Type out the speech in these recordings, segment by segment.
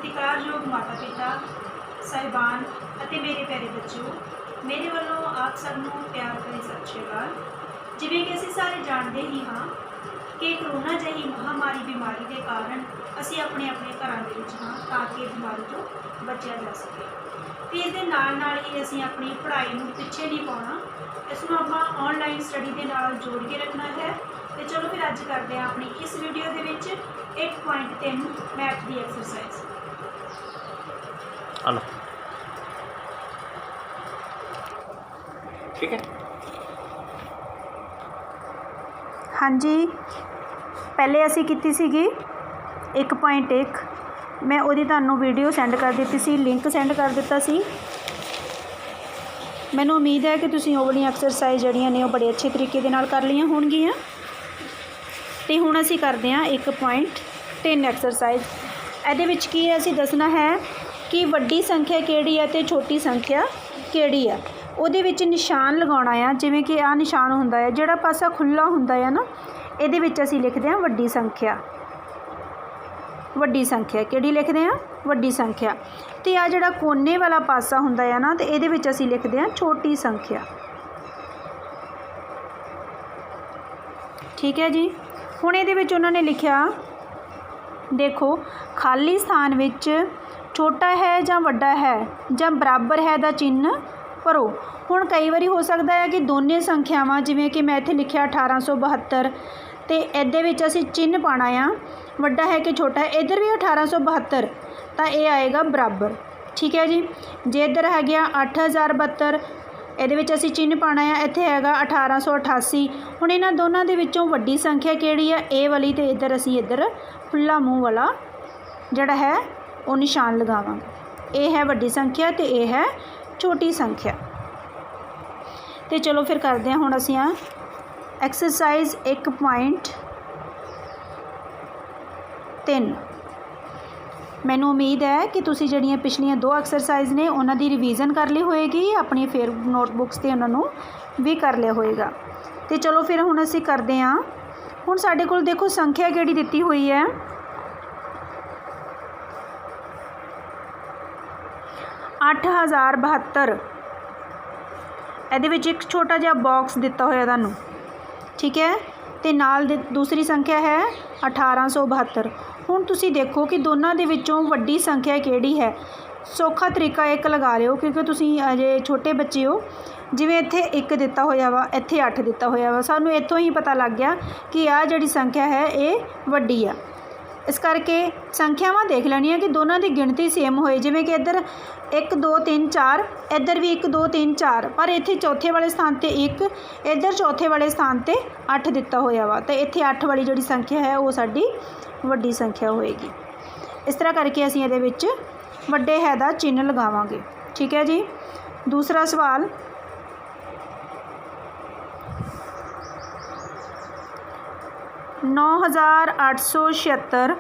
सत्कारयोग माता पिता साहिबान ਅਤੇ ਮੇਰੇ ਪਿਆਰੇ ਬੱਚਿਓ, ਮੇਰੇ ਵੱਲੋਂ ਆਪ ਸਭ ਨੂੰ ਪਿਆਰ ਭਰੀ ਸਤਿ ਸ਼੍ਰੀ ਅਕਾਲ। ਜਿਵੇਂ ਕਿ ਅਸੀਂ ਸਾਰੇ ਜਾਣਦੇ ਹੀ ਹਾਂ ਕਿ ਕਰੋਨਾ ਜਿਹੀ ਮਹਾਮਾਰੀ ਬਿਮਾਰੀ ਦੇ ਕਾਰਨ ਅਸੀਂ ਆਪਣੇ ਘਰਾਂ ਦੇ ਵਿੱਚ ਹਾਂ ਤਾਂ ਕਿ ਬਿਮਾਰੀ ਤੋਂ ਬਚਿਆ ਜਾ ਸਕੇ। ਅਤੇ ਇਸ ਦੇ ਨਾਲ ਹੀ ਅਸੀਂ ਆਪਣੀ ਪੜ੍ਹਾਈ ਨੂੰ ਪਿੱਛੇ ਨਹੀਂ ਪਾਉਣਾ, ਇਸ ਨੂੰ ਆਪਾਂ ਆਨਲਾਈਨ ਸਟੱਡੀ ਦੇ ਨਾਲ ਜੋੜ ਕੇ ਰੱਖਣਾ ਹੈ। ਤੇ ਚਲੋ ਫਿਰ ਅੱਜ ਕਰਦੇ ਹਾਂ ਆਪਣੀ ਇਸ ਵੀਡੀਓ ਦੇ ਵਿੱਚ 1.3 ਮੈਥ ਦੀ ਐਕਸਰਸਾइज। हेलो ठीक है। हाँ जी, पहले असी की सीगी 1.1 मैं उहदी तुहानूं वीडियो सेंड कर दी सी, लिंक सेंड कर दिता सी। मैनूं उम्मीद है कि तुसीं ओह वाली एक्सरसाइज जिहड़ियां ने बड़े अच्छे तरीके दे नाल कर लईआं होणगीआं। ते हुण असी करदे हां 1.3 एक्सरसाइज। इहदे विच की है, असी दसना है कि वड्डी संख्या किहड़ी है ते छोटी संख्या किहड़ी है। उहदे विच निशान लगाउणा आ, जिवें कि आ निशान हुंदा है, जिहड़ा पासा खुला हुंदा है ना, इहदे विच असी लिखदे हां वड्डी संख्या। वड्डी संख्या किहड़ी लिखदे हां? वड्डी संख्या। ते आ जिहड़ा कोने वाला पासा हुंदा है ना, ते इहदे विच असी लिखदे हां छोटी संख्या। ठीक है जी। हुण इहदे विच उन्होंने लिखिया, देखो खाली स्थान विच छोटा है जां वड्डा है जां बराबर है दा चिन्ह भरो। हुण कई बारी हो सकता है कि दोनों संख्यावां, जिवें कि मैं इत्थे लिखिया 1872, तो इहदे विच असीं चिन्ह पाना आ वड्डा है कि छोटा है। इधर भी 1872 तो ये आएगा बराबर। ठीक है जी। जे इधर है गया 8072, इहदे विच असीं चिन्ह पाना आ, इत्थे हैगा 1888। हुण इन्हां दोनां दे विचों वड्डी संख्या किहड़ी है? ए वाली। तो इधर असीं इधर खुला मूँह वाला जिहड़ा है वो निशान लगावांगे। ये है वड्डी संख्या तो ये है छोटी संख्या। तो चलो फिर करते हैं हुण असीं एक्सरसाइज 1.3। मैनूं उम्मीद है कि तुसीं जिहड़ियां पिछलियां 2 एक्सरसाइज ने उन्हां दी रिवीजन कर ली होएगी, अपनी फिर नोटबुक्स ते उन्हां नूं भी कर लिया होएगा। तो चलो फिर हुण असीं करते हैं। हुण साडे कोल देखो संख्या किहड़ी दित्ती हुई है, 8072। इहदे विच एक छोटा जिहा बॉक्स दिता होया तुहानूं। ठीक है। तो नाल दूसरी संख्या है 1872। हुण तुसीं देखो कि दोनों दे विचों वड्डी संख्या किहड़ी है। सौखा तरीका एक लगा लिओ, क्योंकि तुसीं अजे छोटे बच्चे हो। जिवें इत्थे 1 दिता होया वा, इत्थे 8 दिता होया वा, सानूं इत्थों ही पता लग गया कि आ जिहड़ी संख्या है ये वड्डी आ। इस करके संख्यावां देख लैणियां कि दोनों की गिणती सेम होए। जिवें कि इधर 1 2 3 4, इधर भी 1 2 3 4, पर इत्थे चौथे वाले स्थान ते 1, इधर चौथे वाले स्थान ते 8 दिता होया वा। तो इत्थे 8 वाली जिहड़ी संख्या है वो साडी वड्डी संख्या होएगी। इस तरह करके असीं इहदे विच वड्डे है दा चिन्ह लगावांगे। ठीक है जी। दूसरा सवाल, नौ 9876,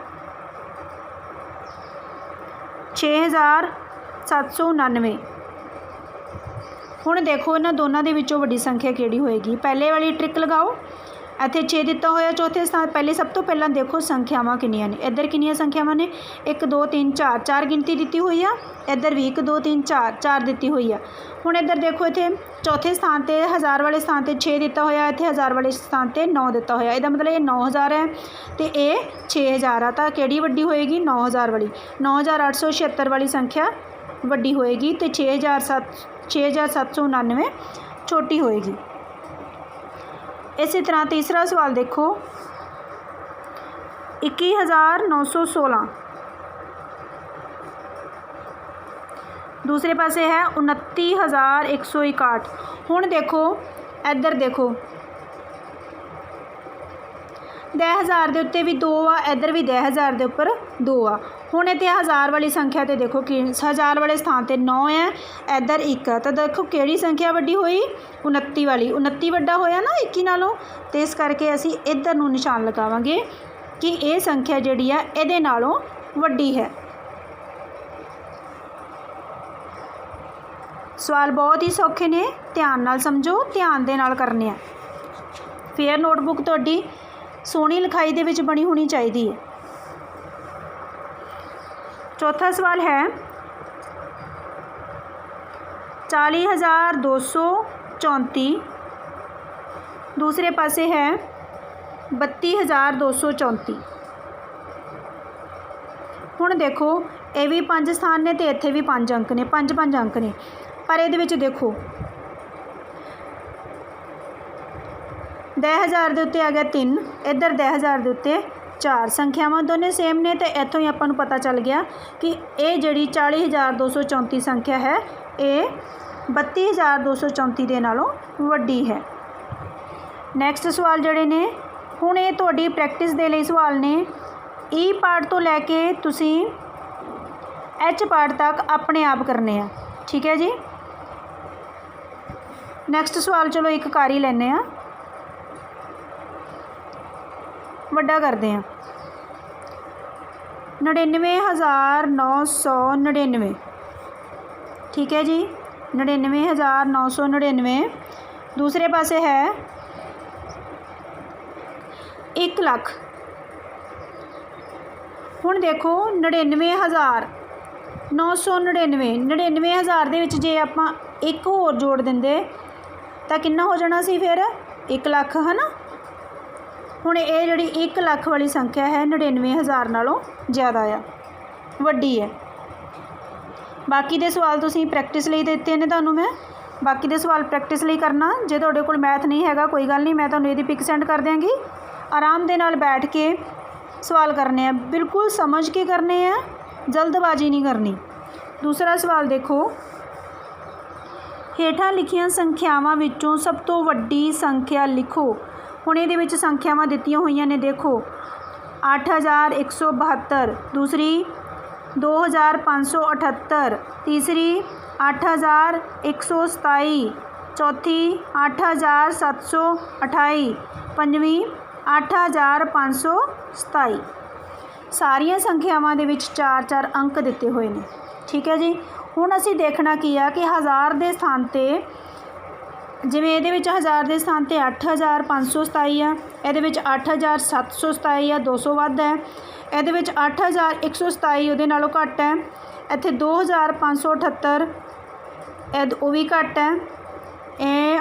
6799। हुण देखो इन्हां दोनों के विचों वड्डी संख्या किहड़ी होएगी। पहले वाली ट्रिक लगाओ। इत्थे 6 दिता होया चौथे स्थान। पहले सब तो पहला देखो संख्यावां किन्नियां ने। इधर किन्नियां संख्यावां ने? 1 2 3 4, 4 गिनती दिती हुई आ। इधर भी 1 2 3 4, 4 दिती हुई आ। हुण इधर देखो, इत्थे चौथे स्थान ते हज़ार वाले स्थान ते 6 दिता होया, इत्थे हज़ार वाले स्थान ते 9 दिता होया। इहदा मतलब ये 9000 है तो ये 6000 आ। तो किहड़ी वड्डी होएगी? 9000 वाली। 9876 वाली संख्या वड्डी होएगी तो 6799 छोटी होएगी। इसी तरह तीसरा सवाल देखो, 21916, दूसरे पासे है 29161। हुण देखो इधर देखो 10,000 के उत्ते भी 2 आ, इधर भी 10,000 के उपर 2 आ। हुण इत्थे 1000 वाली संख्या ते देखो कि 1000 वाले स्थान ते 9 है, इधर 1 है। तो देखो किहड़ी संख्या वड्डी होई? 29 वाली। 29 वड्डा होया ना 21 नालों। तो इस करके असी इधर नूं निशान लगावांगे कि ये संख्या जिहड़ी है इहदे नालों वड्डी है। सवाल बहुत ही सौखे ने, ध्यान नाल समझो, ध्यान दे नाल करने आ। फेयर नोटबुक तुहाडी सोहनी लिखाई दे विच बनी होनी चाहिदी है। चौथा सवाल है 40,234, दूसरे पासे है 32,234। हुण देखो ये भी 5 स्थान ने तो इत्थे भी 5 अंक ने, 5 अंक ने, पर ये देखो 10,000 के उत्ते आ गया 3, इधर 10,000 के उत्ते 4, संख्यावां दोनों सेम ने, तो इत्थों ही आपां नूं पता चल गया कि ये जिहड़ी 40,234 संख्या है ये 32,234 दे नालों वड्डी है। नैक्सट सवाल जिहड़े ने हुण ये तुहाडी प्रैक्टिस दे लई सवाल ने, ई पार्ट तो लैके तुसीं एच पार्ट तक अपने आप करने आ, ठीक है जी। नैक्सट सवाल चलो एक कर ही लैने आ, वड्डा करते हैं। 99,999, ठीक है जी, 99,999। दूसरे पासे है 1 लाख। हुण देखो 99,999, 99,000 दे विच जे आपां एक होर जोड़ दिंदे तां किन्ना हो जाना सी फिर 1 लाख, है ना। हुण ये जिहड़ी 1 लाख वाली संख्या है 99,000 नालों ज़्यादा आ, वड्डी है। बाकी दे सवाल तुसीं प्रैक्टिस लई दित्ते ने तुहानूं मैं, बाकी दे सवाल प्रैक्टिस लई करना। जे तुहाडे कोल मैथ नहीं हैगा कोई गल नहीं, मैं तुहानूं इहदी पिक सेंड कर देंगी। आराम दे नाल बैठ के सवाल करने हैं, बिल्कुल समझ के करने हैं, जल्दबाजी नहीं करनी। दूसरा सवाल देखो, हेठां लिखियां संख्यावां विचों सब तो वड्डी संख्या लिखो। हुण इहदे विच संख्यावां दित्तियां होईयां ने, देखो 8,172, दूसरी 2,578, तीसरी 8,127, चौथी 8,728, पंजवीं 8,527। सारिया संख्यावां दे विच 4-4 अंक दिते हुए हैं, ठीक है जी। हुण असीं देखना की आ कि 1000 के स्थान पर, जिवें इहदे विच 1000 के स्थान पर 8,527 आ, इहदे विच 8,727 आ, 200 वध है। इहदे विच 8,127 उहदे नालों घट है, इत्थे 2,578 वो भी घट है,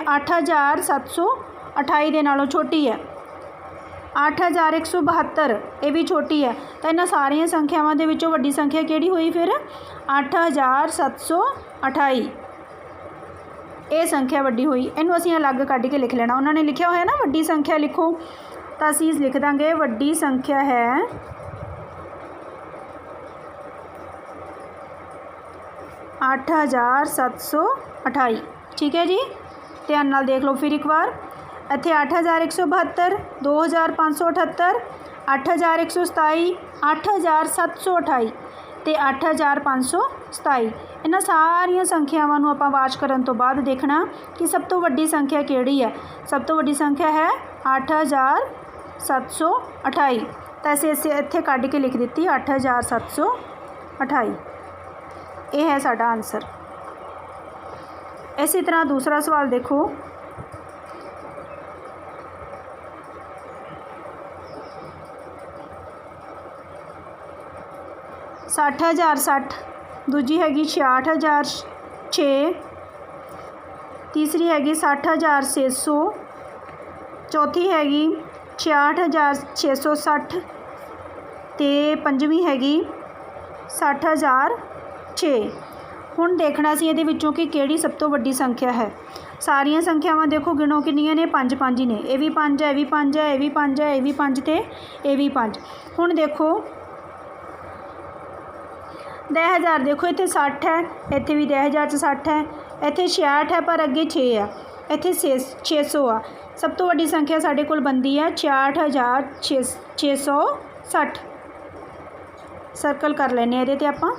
8,728 दे नालों छोटी है, 8,172 ये भी छोटी है। तो इन्हां सारिया संख्यावां दे विचों वड्डी संख्या किहड़ी हुई फिर 8,728, ये संख्या वड्डी हुई। इनू असीं अलग कढ़ के लिख लेना। उन्होंने लिखा होया ना वड्डी संख्या लिखो, तो असीं लिख देंगे वड्डी संख्या है 8,728, ठीक है जी। ध्यान नाल देख लो फिर एक बार, इत्थे 8,172, 2,578, 8,127, 8,728 ते 8,527। इन्हां सारियां संख्यावां नूं आपां वाच करन तो बाद देखना कि सब तो वड्डी संख्या किहड़ी है। सब तो वड्डी संख्या है 8,728, तो असीं इत्थे कढ़ के लिख दित्ती 8,728, ये है साडा आंसर। इसी तरह दूसरा सवाल देखो, 60,060, दूजी हैगी 66,006, तीसरी हैगी 60,600, चौथी हैगी 66,660 ते पंजवीं हैगी 60,006। हुण देखना सी इहदे विचों कि किहड़ी सब तो वड्डी संख्या है। सारियां संख्यावां देखो गिणो किन्नियां ने, 5-5 ही ने, ये भी 5 है, ये भी 5 है, ये भी 5 है, ये भी 5 ते ये भी 5। हुण देखो 10,000 देखो इत्थे 60 है, इत्थे भी 10,000 च 60 है, इत्थे 66 है पर अगे 6 है, इत्थे 600 आ। सब तो वड्डी संख्या साडे कोल बनदी है 66,660। सर्कल कर लेने इहदे ते आपां,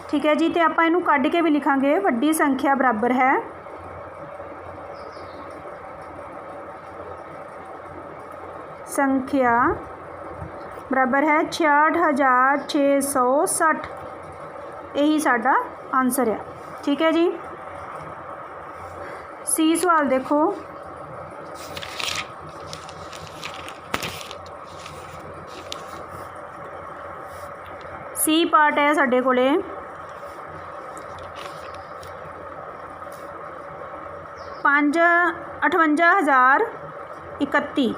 ठीक है जी। तो आपां इहनूं कढ के भी लिखांगे, वड्डी संख्या बराबर है संख्या बराबर है 66,660, यही साडा आंसर है, ठीक है जी। सी सवाल देखो, सी पार्ट है साडे कोले 58,031।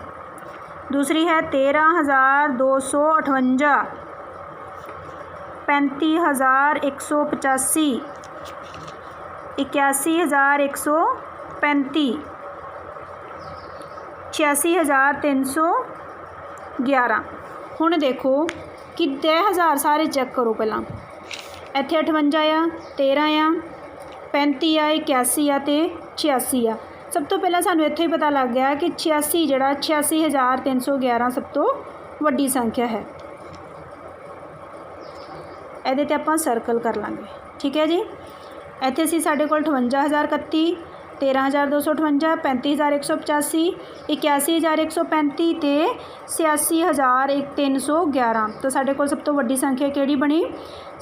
दूसरी है 13,258, 35,185, 81,135, 86,311। हुण देखो कि 10,000 सारे चेक करो पहला। इत्थे 58 आ, 13 आ, 35 आ, 81 आ ते 86 आ। सब तो पहला सानू इत्थे ही पता लग गया कि 86 जिहड़ा 86,311 सब तो वड्डी संख्या है। ਇਹਦੇ ਤੇ ਆਪਾਂ सर्कल कर लांगे। ठीक है जी। ਇੱਥੇ ਸੀ ਸਾਡੇ ਕੋਲ 58,031, 13,258, 35,185, 81,135 ਤੇ 86,311। तो ਸਾਡੇ ਕੋਲ ਸਭ ਤੋਂ ਵੱਡੀ ਸੰਖਿਆ ਕਿਹੜੀ ਬਣੀ?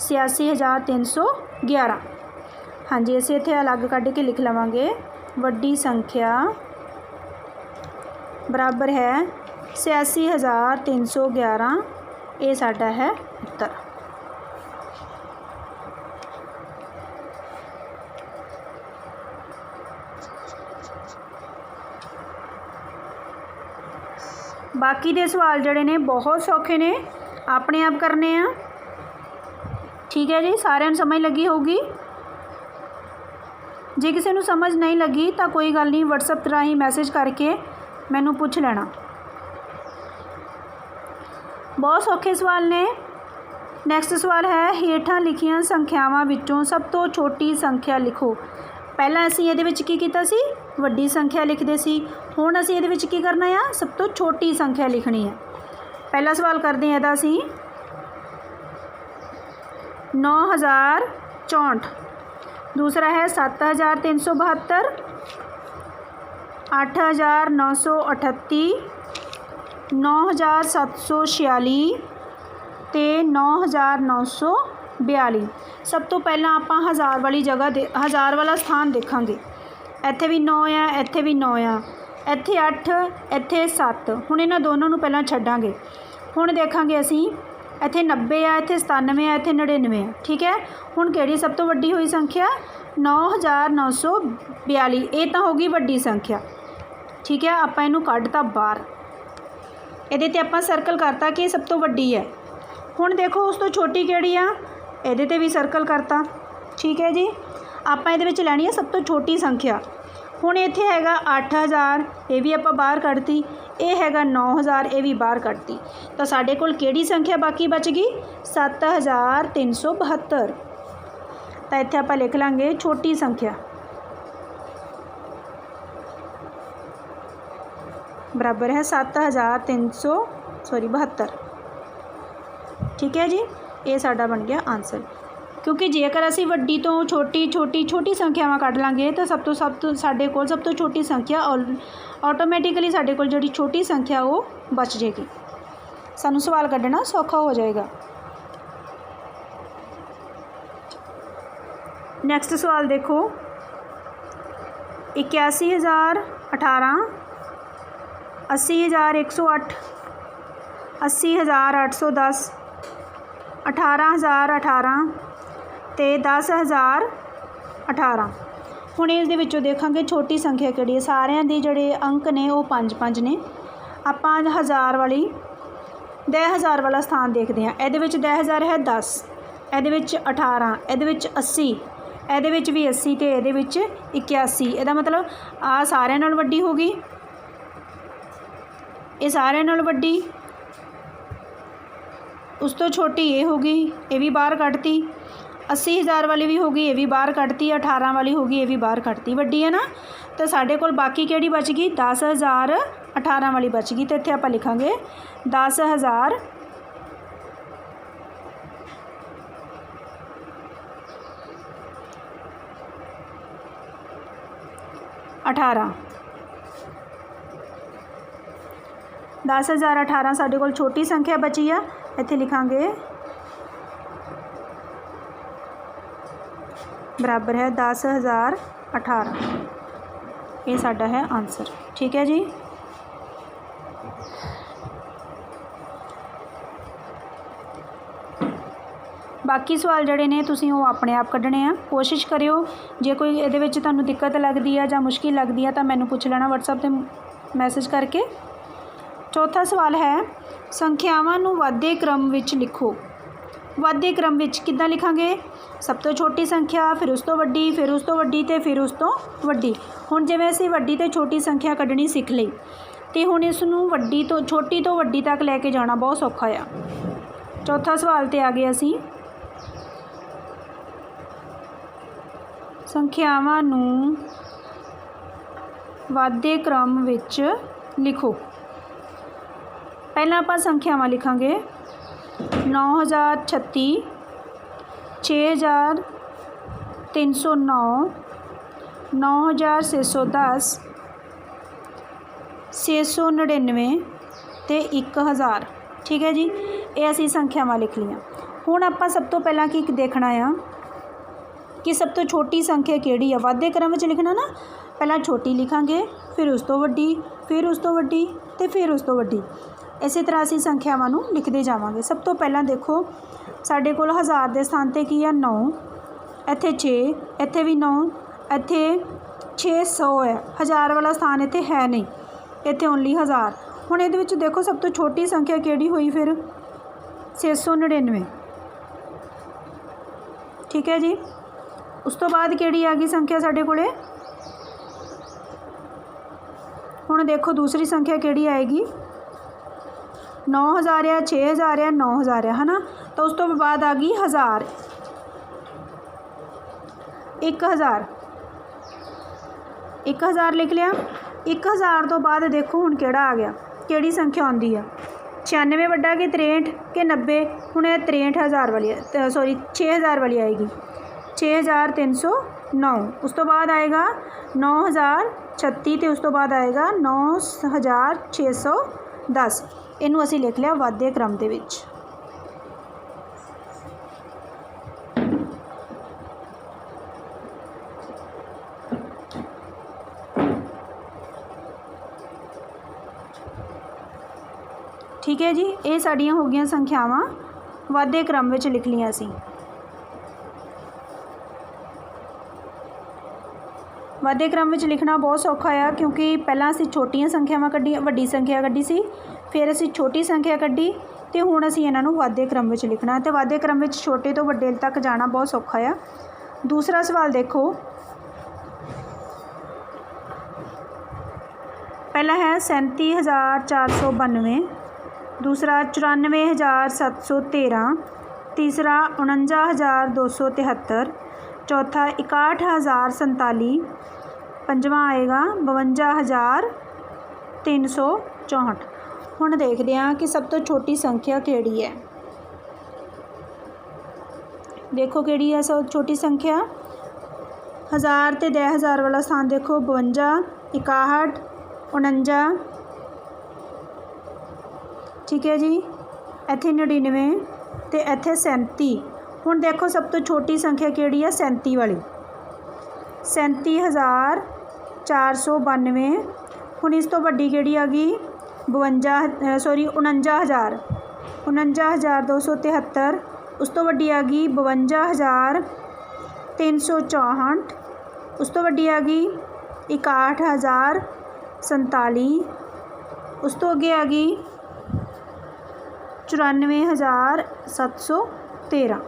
86,311। हाँ जी, ਅਸੀਂ ਇੱਥੇ अलग ਕੱਢ के लिख लवांगे। ਵੱਡੀ संख्या बराबर है 86,311। ये साडा है उत्तर। बाकी दे सवाल जड़े ने बहुत सौखे ने, अपने आप करने आ। ठीक है जी, सारिਆਂ ਨੂੰ समझ लगी होगी। जे किसी ਨੂੰ समझ नहीं लगी तो कोई गल नहीं, WhatsApp राही मैसेज करके मैनू पूछ लेना। बहुत सौखे सवाल ने। नैक्सट सवाल है, हेठां लिखियां संख्यावां विचों सब तो छोटी संख्या लिखो। पहला असीं इहदे विच की कीता सी? वड्डी संख्या लिखदे सी। हुण असीं इहदे विच की करना है? सब तो छोटी संख्या लिखनी है। पहला सवाल करते हैं इहदा असीं 9,064। दूसरा है 7,372, 8,938, 9,746 ते 9,942। सब तो पहला आपां हज़ार वाली जगह हज़ार वाला स्थान देखांगे। इत्थे भी 9 आ, इत्थे भी 9 आ, इत्थे 8, इत्थे 7। हुण इन्हां दोनों नूं पहलां छड्डांगे। हुण देखांगे असीं इत्थे 90 आ, इत्थे 97 आ, इत्थे 99 आ। ठीक है। हुण किहड़ी सब तो वड्डी हुई संख्या? 9,942। ये तो होगी वड्डी संख्या। ठीक है, आपां इहनूं कढता बाहर। इहदे ते आपां सर्कल करता कि सब तो वड्डी है। हुण देखो उस तो छोटी किहड़ी आ? इहदे ते भी सर्कल करता। ठीक है जी। आपां इहदे विच लैणी है सब तो छोटी संख्या। हुण इत्थे हैगा 8,000, ये भी आपां बाहर कढती। ये हैगा 9,000, ये भी बाहर कढती। तो साडे कोल किहड़ी संख्या बाकी बच गई? 7,372। तो इत्थे आपां लिख लांगे छोटी संख्या बराबर है 7,372। ठीक है जी, ये साडा बन गया आंसर। क्योंकि जेकर असी वड्डी तो छोटी छोटी छोटी संख्यावां कढ लांगे तो सब तो साडे कोल सब तो छोटी संख्या ऑटोमैटिकली साडे कोल जिहड़ी छोटी संख्या वो बच जाएगी। सानू सवाल कढना सौखा हो जाएगा। नैक्सट सवाल देखो, 81,018, 80,108, 80,810, 18,018 ते 10,018। हुण इस दे विचों देखांगे छोटी संख्या किहड़ी है। सारिਆਂ ਦੇ ਜਿਹੜੇ अंक ने वो 5-5 ने। ਆਪਾਂ 1000 वाली 10,000 वाला स्थान देखते हैं। ਇਹਦੇ ਵਿੱਚ 10,000 है 10, ਇਹਦੇ ਵਿੱਚ 18, ਇਹਦੇ ਵਿੱਚ 80, ਇਹਦੇ ਵਿੱਚ भी 80 ਤੇ ਇਹਦੇ ਵਿੱਚ 81। ਇਹਦਾ मतलब ਆ ਸਾਰਿਆਂ ਨਾਲ ਵੱਡੀ ਹੋ ਗਈ, ਇਹ ਸਾਰਿਆਂ ਨਾਲ ਵੱਡੀ, उस तो छोटी ये होगी, ये भी बाहर कटती। 80,000 वाली भी होगी, ये भी बाहर कटती। 18 वाली होगी, ये भी बाहर कटती। वड्डी है ना। तो साढ़े कोल बाकी किहड़ी बच गई? 10,000 18 वाली बच गई। तो इत्थे आपां लिखांगे 10,000 18। 10,018 साढ़े कोल छोटी संख्या बची है। इत्थे लिखांगे बराबर है 10,018। ये साडा है आंसर। ठीक है जी। बाकी सवाल जड़े ने तुसीं वो अपने आप कढ़ने आ। कोशिश करियो जे कोई इहदे विच तुहानूं दिक्कत लगदी है जां मुश्किल लगदी है तो मैनूं पुछ लेना WhatsApp ते मैसेज करके। चौथा सवाल है संख्यावां नूं वाधे क्रम विच लिखो। वाधे क्रम विच किद्दां लिखांगे? सब तो छोटी संख्या, फिर उस तो वड्डी, फिर उस तो वड्डी ते फिर उस तो वड्डी। हुण जिवें असीं वड्डी ते छोटी संख्या कढ़नी सीख लई ते हुण इस नूं वड्डी तो छोटी तो वड्डी तक लैके जाना बहुत सौखा आ। चौथा सवाल ते आ गए असीं संख्यावां नूं वाधे क्रम विच लिखो। पहला आपां संख्यावां लिखांगे 9036, 6309, 9610, 699 ते 1000। ठीक है जी, ये असी संख्यावां लिख लियां। हुण आपां सब तो पहला की देखना आ कि सब तो छोटी संख्या किहड़ी है। वाधे क्रम विच लिखना ना, पहला छोटी लिखांगे, फिर उस तो वड्डी, फिर उस तो वड्डी ते फिर उस तो वड्डी। इसी तरह असी संख्यावां नूं लिखते जावांगे। सब तो पहला देखो साडे कोल 1000 के स्थान पर की है 9, इत्थे 6, इत्थे भी 9, इत्थे 600 है। 1000 वाला स्थान इत्थे है नहीं, इत्थे ओनली 1000। हुण इहदे विच देखो सब तो छोटी संख्या किहड़ी हुई फिर 699। ठीक है जी, उस तो बाद किहड़ी आ गई संख्या साडे कोले। हुण देखो दूसरी संख्या किहड़ी आएगी, 9000 है, 6000 है, 9000 है ना। तो उस तो बाद आ गई 1000, 1000, 1000 लिख लिया। 1000 तो बाद देखो हुण किहड़ा आ गया, किहड़ी संख्या आउंदी है 96 वड्डा कि 63 कि 90। हुण 63000 वाली, सॉरी 6000 वाली आएगी 6309। उस तो बाद आएगा 9036 तो उस तो बाद आएगा 9610। इनू असी लिख लिया वाधे क्रम दे विच। ठीक है जी, ये साड़ियाँ हो गई संख्यावां वाधे क्रम विच लिख लिया असी। वाधे क्रम विच लिखना बहुत सौखा है क्योंकि पहला असी छोटियां संख्यावां कढ़ियां, वड्डी संख्या कढ़ी सी, फिर असी छोटी संख्या कढ़ी ते हुण असी इन्हां नूं वाधे क्रम विच लिखना ते वाधे क्रम विच छोटे तो वड्डे तक जाना बहुत सौखा है। दूसरा सवाल देखो, पहला है 37492, दूसरा 94713, तीसरा 49273, चौथा 61047, पंजवां आएगा 52364। हुण देखते हैं कि सब तो छोटी संख्या किहड़ी है। देखो किहड़ी है सब छोटी संख्या, 1000 ते 10000 वाला स्थान देखो 52, 61, 49। ठीक है जी, इत्थे 99 ते इत्थे 37। हुण देखो सब तो छोटी संख्या किहड़ी है 37 वाली, 37492। हुण इस तो वड्डी किहड़ी आ गई 49000, 49273। उस तो वड्डी आ गई 52364। उस तो वड्डी आ गई 61047। उस तो अगे आ गई 94713।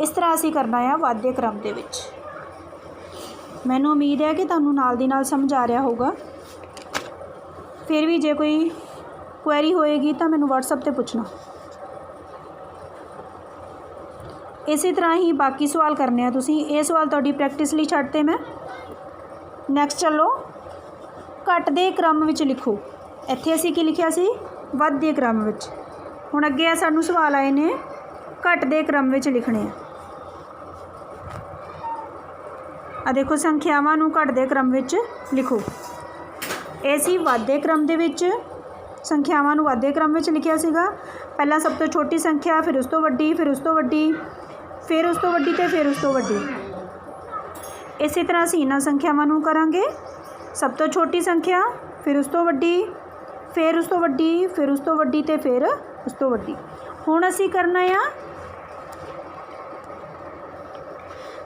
इस तरह असी करना है वाधे क्रम दे विच। मैनूं उम्मीद है कि तुहानूं नाल दी नाल समझ आ रहा होगा। फिर भी जे कोई क्वेरी होएगी तो मैनूं WhatsApp ते पुछना। इसी तरह ही बाकी सवाल करने हैं तुसीं। ये सवाल तुहाडी प्रैक्टिस लई छड्डते मैं। नैक्सट चलो, घटदे क्रम विच लिखो। इत्थे असीं की लिखिया सी वाधे क्रम विच। हुण अगे सानूं सवाल आए ने घटदे क्रम विच लिखने। आ देखो संख्यावां नूं घटदे क्रम विच लिखो। ये सी वाधे क्रम दे विच, संख्यावां नूं वाधे क्रम विच लिखिया सीगा। पहला सब तो छोटी संख्या, फिर उस तो वड्डी, फिर उस तो वड्डी, फिर उस तो वड्डी ते फिर उस तो वड्डी। इसी तरह असीं इन्हां संख्यावां नूं करांगे। सब तो छोटी संख्या, फिर उस तो वड्डी, फिर उस तो वड्डी, फिर उस तो वड्डी ते फिर उस तो वड्डी। हुण असीं करना आ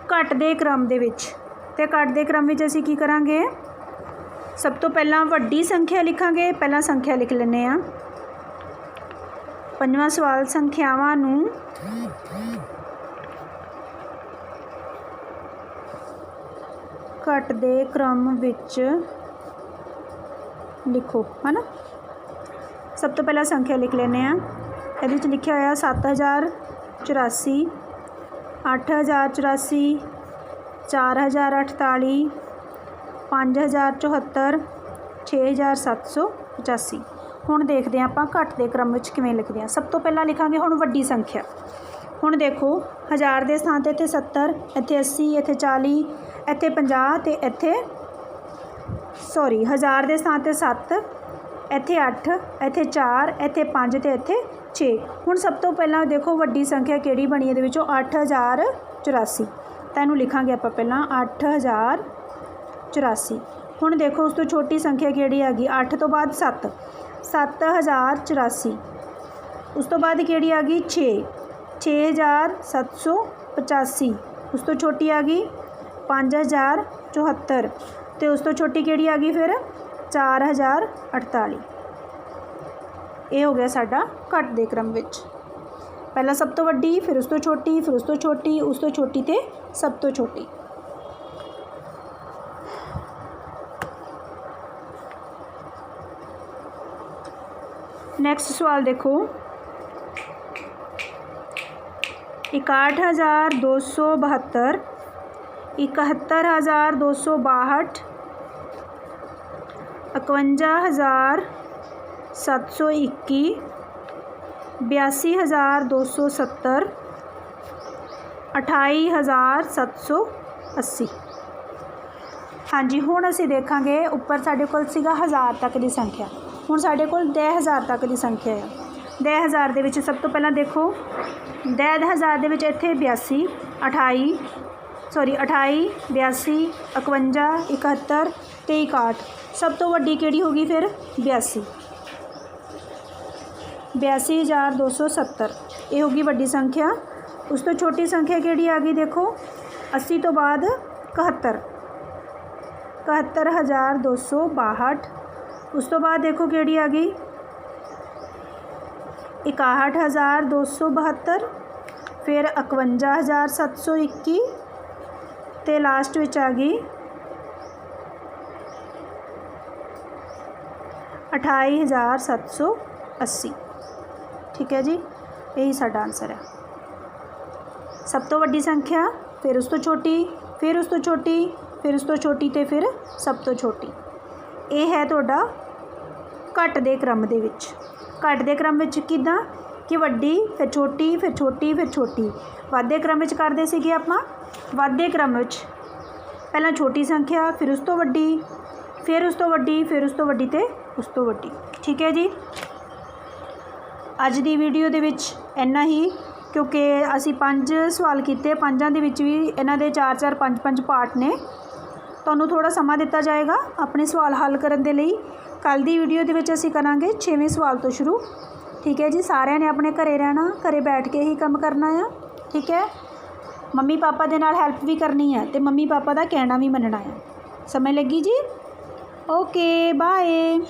घटदे क्रम दे विच। ते घटदे क्रम विच असीं की करांगे, सब तो पहलां वड्डी संख्या लिखांगे। पहलां संख्या लिख लैंदे आ। पंजवां सवाल, संख्यावां नूं घटदे क्रम विच लिखो, है ना। सब तो पहला संख्या लिख लेने आ। ये लिखा होया 7084, 8084, 4048, 5074, 6785। हुण देखते हैं आपां घटदे क्रम विच किवें लिखदे आ। सब तो पहला लिखांगे हुण वड्डी संख्या। हुण देखो 1000 के स्थान ते इत्थे 70, इत्थे 80, इत्थे 40, इत्थे 50 ते इत्थे 1000 के स्थान ते 7, इत्थे 8, इत्थे 4, इत्थे 5 ते इत्थे 6। हुण सब तो पहला देखो वड्डी संख्या किहड़ी बनी इहदे विचों 8084। तां इहनूं लिखांगे आपां पहलां 8084। हुण देखो उस तो छोटी संख्या किहड़ी आ गई, 8 तो बाद 7, 7084। उस तो बाद किहड़ी आ गई 6, 6785। उस तो छोटी आ गई 5074 ते उस तो छोटी किहड़ी आ गई फिर 4048। ये हो गया साडा घटदे क्रम विच। पहला सब तो वड्डी, फिर उस तो छोटी, फिर उस तो छोटी, उस तो छोटी ते सब तो छोटी। नेक्स्ट सवाल देखो, 61272, 71262, 51721, 82270, 28780। हाँ जी, हुण असीं देखांगे उपर साडे कोल सीगा 1000 तक की संख्या, हुण साडे कोल 10,000 तक की संख्या है। 10,000 दे विच सब तो पहला देखो 10,000 दे विच इत्थे 82, 28, 28, 82, 51, 71 ते 61। सब तो वड्डी किहड़ी होगी फिर 82, 82,270। ये होगी वड्डी संख्या। उस तो छोटी संख्या किहड़ी आ गई देखो 80 तो बाद 71, 71,262। उस तो बाद देखो किहड़ी आ गई 61,272, फिर 51,721 ते लास्ट विच आ गई 28,780। ठीक है जी, यही साडा आंसर है। सब तो वड्डी संख्या, फिर उस तो छोटी, फिर उस तो छोटी, फिर उस तो छोटी ते फिर सब तो छोटी। ये है तुहाडा घटदे क्रम दे विच। घटदे क्रम विच किदां कि वड्डी, फिर छोटी, फिर छोटी, फिर छोटी। वाधे क्रम विच करदे सीगे आपां, वाधे क्रम विच पहलां छोटी संख्या, फिर उस तो वड्डी, फिर उस तो वड्डी, फिर उस तो वड्डी ते उस तो वड्डी। ठीक है जी, अज दी वीडियो दे विच इन्ना ही, क्योंकि असी 5 सवाल किए, 5 दे विच भी इन्हां दे 4-4, 5-5 पार्ट ने। तुहानूं थोड़ा समा दिता जाएगा अपने सवाल हल करन दे लई। कल दी वीडियो दे विच असी करांगे 6वें सवाल तो शुरू। ठीक है जी, सारिਆਂ ने अपने घरे रहना, घरे बैठ के ही काम करना है। ठीक है, मम्मी पापा दे नाल हैल्प भी करनी है ते मम्मी पापा दा कहना भी मनना है। समझ लगी जी? Okay, bye.